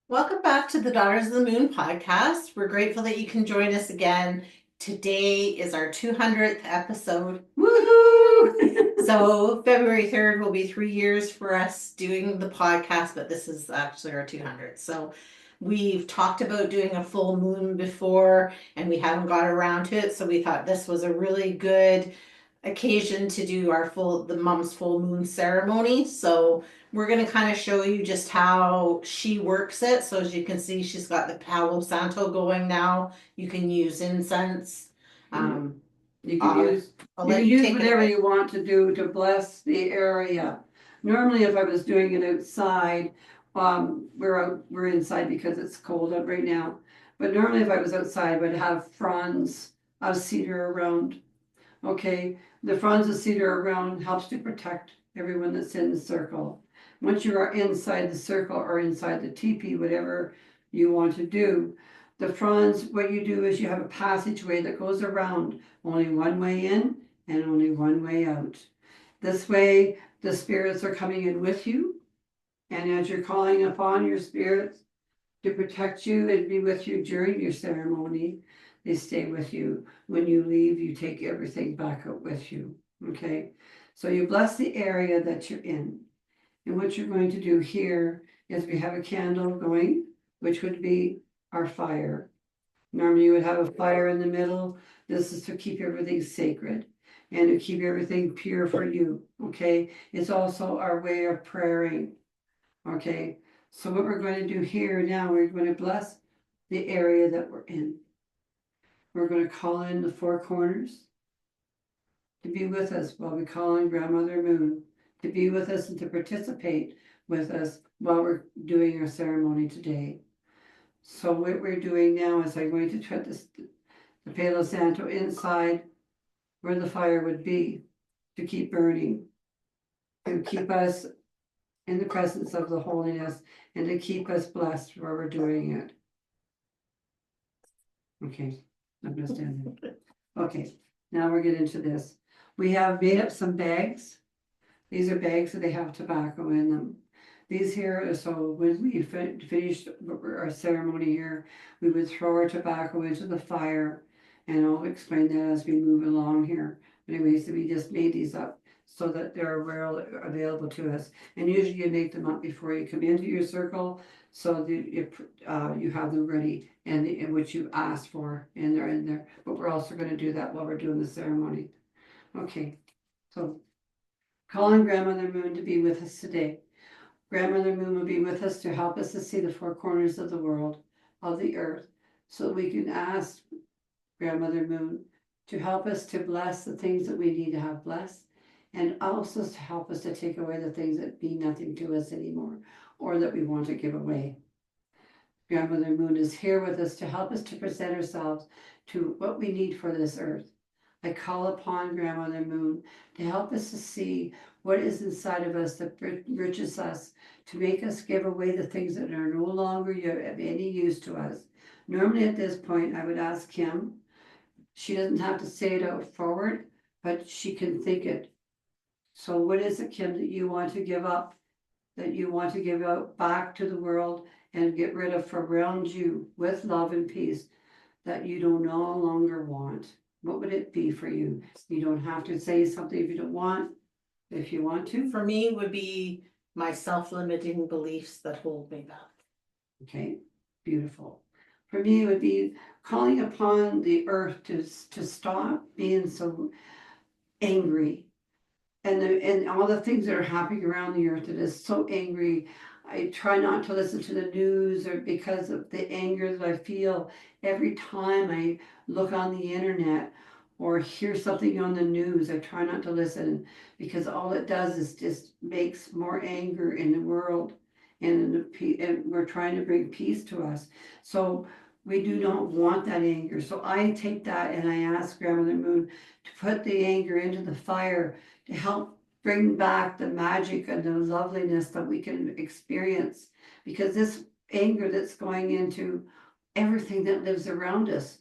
Welcome back to the Daughters of the Moon podcast. We're grateful that you can join us again. Today is our 200th episode. Woohoo! So, February 3rd will be 3 years for us doing the podcast, but this is actually our 200th. So, we've talked about doing a full moon before and we haven't got around to it. So, we thought this was a really good occasion to do the mom's full moon ceremony. So, we're going to kind of show you just how she works it. So as you can see, she's got the Palo Santo going now. You can use incense. You can use whatever you want to do to bless the area. Normally, if I was doing it outside, we're inside because it's cold out right now. But normally, if I was outside, I would have fronds of cedar around. Okay, the fronds of cedar around helps to protect everyone that's in the circle. Once you are inside the circle or inside the teepee, whatever you want to do, the fronds, what you do is you have a passageway that goes around, only one way in and only one way out. This way, the spirits are coming in with you, and as you're calling upon your spirits to protect you and be with you during your ceremony, they stay with you. When you leave, you take everything back out with you. Okay, so you bless the area that you're in. And what you're going to do here is we have a candle going, which would be our fire. Normally you would have a fire in the middle. This is to keep everything sacred and to keep everything pure for you. Okay, it's also our way of praying. Okay, so what we're going to do here now, we're going to bless the area that we're in. We're going to call in the four corners to be with us while we call in Grandmother Moon to be with us and to participate with us while we're doing our ceremony today. So what we're doing now is I'm going to put the Palo Santo inside where the fire would be to keep burning and keep us in the presence of the holiness and to keep us blessed while we're doing it. Okay, I'm going to stand there. Okay, now we're getting into this. We have made up some bags. These are bags that they have tobacco in them. These here, so when we finished our ceremony here, we would throw our tobacco into the fire, and I'll explain that as we move along here. But anyways, we just made these up so that they're available to us. And usually you make them up before you come into your circle, so that you have them ready and what you asked for, and they're in there. But we're also going to do that while we're doing the ceremony. Okay, so calling Grandmother Moon to be with us today. Grandmother Moon will be with us to help us to see the four corners of the world, of the earth, so we can ask Grandmother Moon to help us to bless the things that we need to have blessed, and also to help us to take away the things that mean nothing to us anymore, or that we want to give away. Grandmother Moon is here with us to help us to present ourselves to what we need for this earth. I call upon Grandmother Moon to help us to see what is inside of us that enriches us, to make us give away the things that are no longer of any use to us. Normally at this point, I would ask Kim. She doesn't have to say it out forward, but she can think it. So what is it, Kim, that you want to give up, that you want to give out back to the world and get rid of around you with love and peace that you do no longer want? What would it be for you? You don't have to say something if you don't want. If you want to. For me, would be my self-limiting beliefs that hold me back. Okay, beautiful. For me, it would be calling upon the earth to stop being so angry, and all the things that are happening around the earth that is so angry. I try not to listen to the news, or because of the anger that I feel every time I look on the internet or hear something on the news. I try not to listen, because all it does is just makes more anger in the world, and we're trying to bring peace to us. So we do not want that anger. So I take that and I ask Grandmother Moon to put the anger into the fire to help bring back the magic and the loveliness that we can experience. Because this anger that's going into everything that lives around us,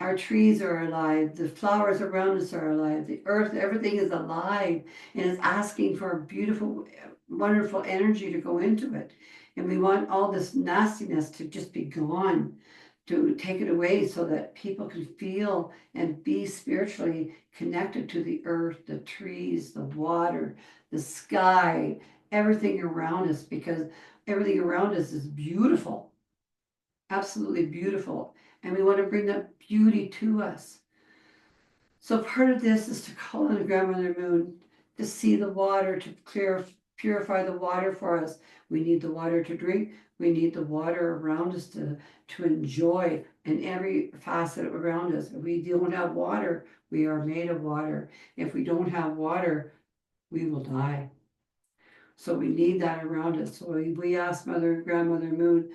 our trees are alive, the flowers around us are alive, the earth, everything is alive and is asking for beautiful wonderful energy to go into it. And we want all this nastiness to just be gone, to take it away so that people can feel and be spiritually connected to the earth, the trees, the water, the sky, everything around us, because everything around us is beautiful, absolutely beautiful. And we want to bring that beauty to us. So part of this is to call on the Grandmother Moon to see the water, to purify the water for us. We need the water to drink. We need the water around us to enjoy in every facet around us. If we don't have water, we are made of water. If we don't have water, we will die. So we need that around us. So we ask Grandmother Moon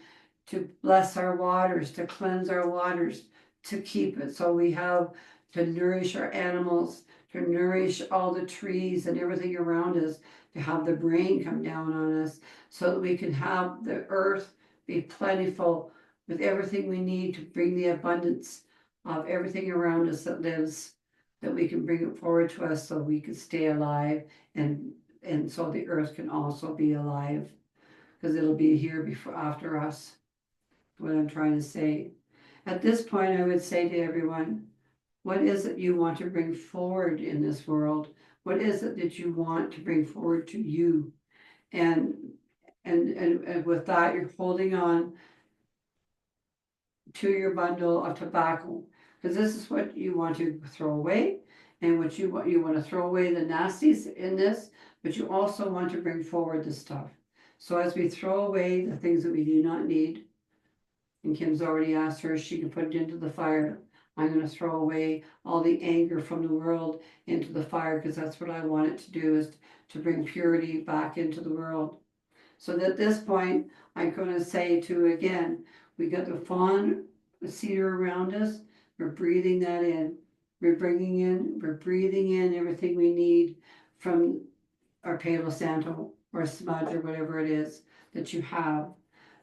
to bless our waters, to cleanse our waters, to keep it. So we have to nourish our animals, to nourish all the trees and everything around us, to have the rain come down on us so that we can have the earth be plentiful with everything we need to bring the abundance of everything around us that lives, that we can bring it forward to us so we can stay alive, and so the earth can also be alive, because it'll be here before after us. What I'm trying to say. At this point, I would say to everyone, what is it you want to bring forward in this world? What is it that you want to bring forward to you? And with that, you're holding on to your bundle of tobacco, because this is what you want to throw away, and what you want to throw away the nasties in this, but you also want to bring forward the stuff. So as we throw away the things that we do not need, and Kim's already asked her if she can put it into the fire. I'm going to throw away all the anger from the world into the fire, because that's what I want it to do, is to bring purity back into the world. So at this point, I'm going to say again, we got the fawn, the cedar around us. We're breathing that in. We're breathing in everything we need from our Palo Santo or smudge or whatever it is that you have.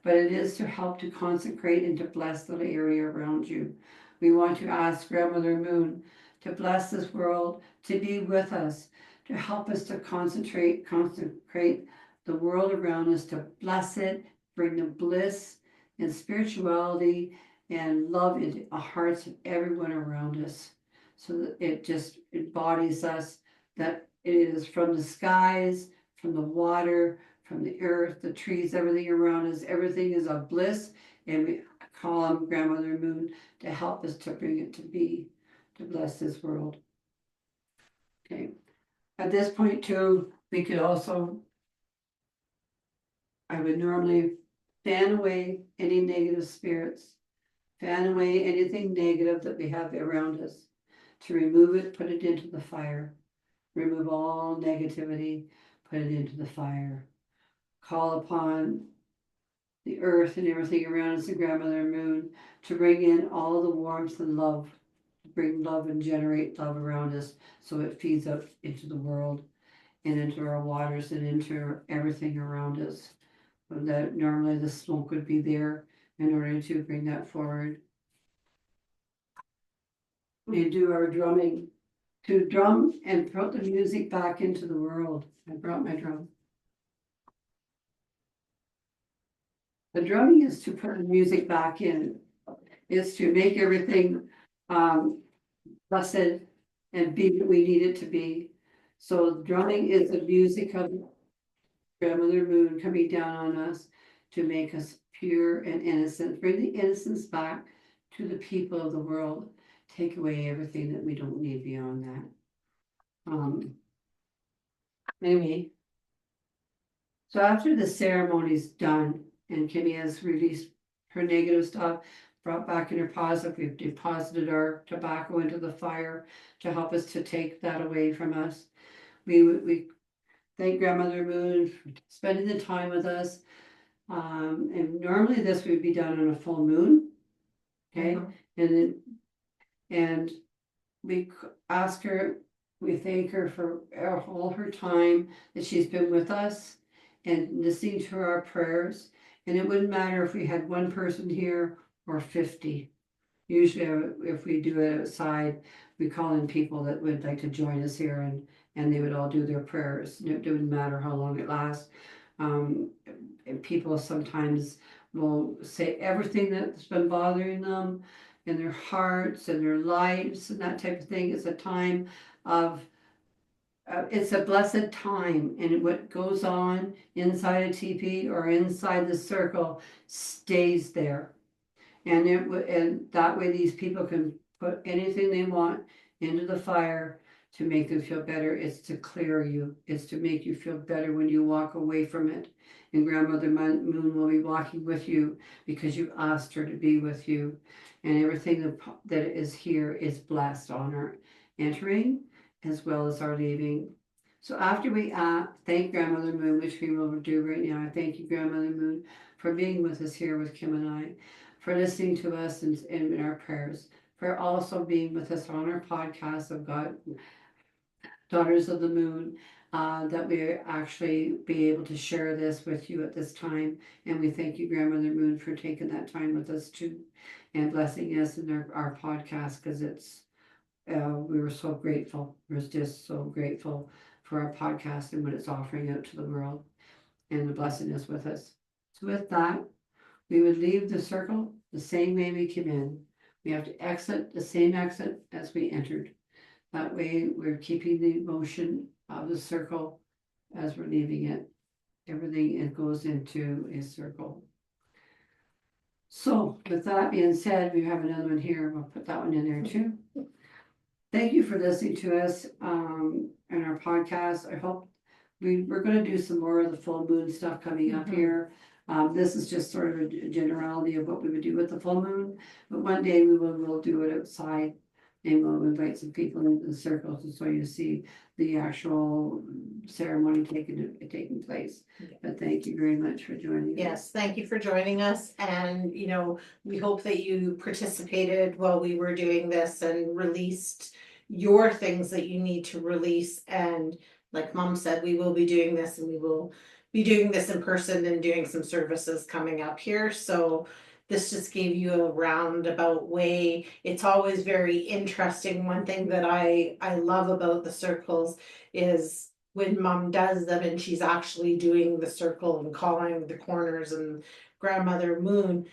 But it is to help to consecrate and to bless the area around you. We want to ask Grandmother Moon to bless this world, to be with us, to help us to consecrate the world around us, to bless it, bring the bliss and spirituality and love into the hearts of everyone around us, so that it just embodies us, that it is from the skies, from the water, from the earth, the trees, everything around us, everything is a bliss, and we call on Grandmother Moon to help us to bring it to be, to bless this world. Okay. At this point too, we could also, I would normally fan away any negative spirits, fan away anything negative that we have around us, to remove it, put it into the fire, remove all negativity, put it into the fire. Call upon the earth and everything around us, the Grandmother Moon, to bring in all the warmth and love, to bring love and generate love around us, so it feeds up into the world and into our waters and into everything around us. That normally the smoke would be there in order to bring that forward. We do our drumming, to drum and put the music back into the world. I brought my drum. The drumming is to put the music back in, is to make everything blessed and be what we need it to be. So drumming is the music of Grandmother Moon coming down on us to make us pure and innocent, bring the innocence back to the people of the world, take away everything that we don't need beyond that. Anyway, so after the ceremony's done and Kimmy has released her negative stuff, brought back in her positive, we've deposited our tobacco into the fire to help us to take that away from us. We thank Grandmother Moon for spending the time with us. And normally this would be done on a full moon. Okay. And we ask her, we thank her for all her time that she's been with us and listening to our prayers. And it wouldn't matter if we had one person here or 50. Usually if we do it outside, we call in people that would like to join us here and they would all do their prayers. It didn't matter how long it lasts. And people sometimes will say everything that's been bothering them in their hearts and their lives and that type of thing. It's a time of it's a blessed time, and what goes on inside a teepee or inside the circle stays there. And and that way these people can put anything they want into the fire to make them feel better. It's to clear you. It's to make you feel better when you walk away from it. And Grandmother Moon will be walking with you because you asked her to be with you. And everything that is here is blessed on our entering as well as our leaving. So after we thank Grandmother Moon, which we will do right now, I thank you, Grandmother Moon, for being with us here with Kim and I, for listening to us in our prayers, for also being with us on our podcast of God, Daughters of the Moon, that we actually be able to share this with you at this time. And we thank you, Grandmother Moon, for taking that time with us too, and blessing us in our podcast, because we were so grateful. We're just so grateful for our podcast and what it's offering out to the world, and the blessing is with us. So with that, we would leave the circle the same way we came in. We have to exit the same exit as we entered. That way we're keeping the motion of the circle as we're leaving it. Everything it goes into a circle. So with that being said, we have another one here. We'll put that one in there too. Thank you for listening to us in our podcast. I hope we're going to do some more of the full moon stuff coming up here. This is just sort of a generality of what we would do with the full moon, but one day we'll do it outside, and we'll invite some people into the circles, and so you see the actual ceremony taking place. Okay. But thank you very much for joining us. Yes, thank you for joining us, and we hope that you participated while we were doing this and released your things that you need to release. And like Mom said, we will be doing this, and we will be doing this in person and doing some services coming up here. So this just gave you a roundabout way. It's always very interesting. One thing that I love about the circles is when Mom does them and she's actually doing the circle and calling the corners and Grandmother Moon,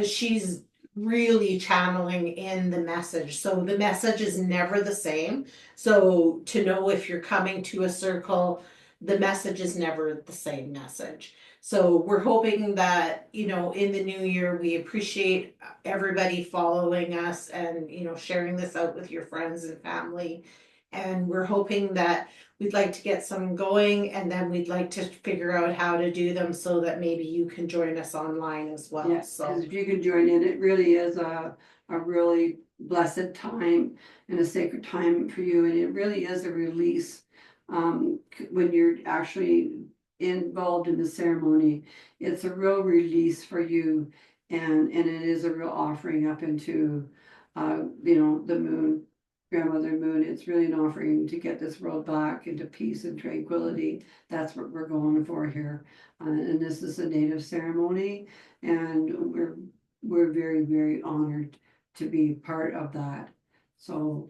she's really channeling in the message. So the message is never the same. So to know if you're coming to a circle, the message is never the same message. So we're hoping that, in the new year, we appreciate everybody following us and, sharing this out with your friends and family. And we're hoping that we'd like to get some going, and then we'd like to figure out how to do them so that maybe you can join us online as well. Yes, because if you can join in, it really is a really blessed time and a sacred time for you, and it really is a release. When you're actually involved in the ceremony, it's a real release for you, and it is a real offering up into the moon, Grandmother Moon. It's really an offering to get this world back into peace and tranquility. That's what we're going for here, and this is a native ceremony, and we're very, very honored to be part of that. So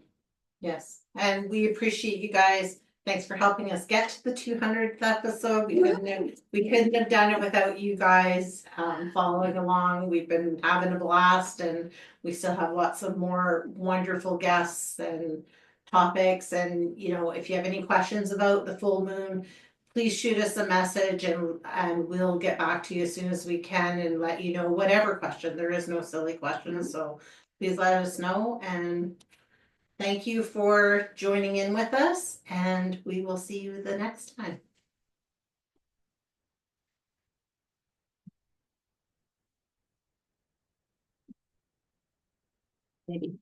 yes, and we appreciate you guys. Thanks for helping us get to the 200th episode. We couldn't have done it without you guys following along. We've been having a blast, and we still have lots of more wonderful guests and topics. And if you have any questions about the full moon, please shoot us a message, and we'll get back to you as soon as we can and let you know whatever question. There is no silly questions, so please let us know. And thank you for joining in with us, and we will see you the next time. Maybe.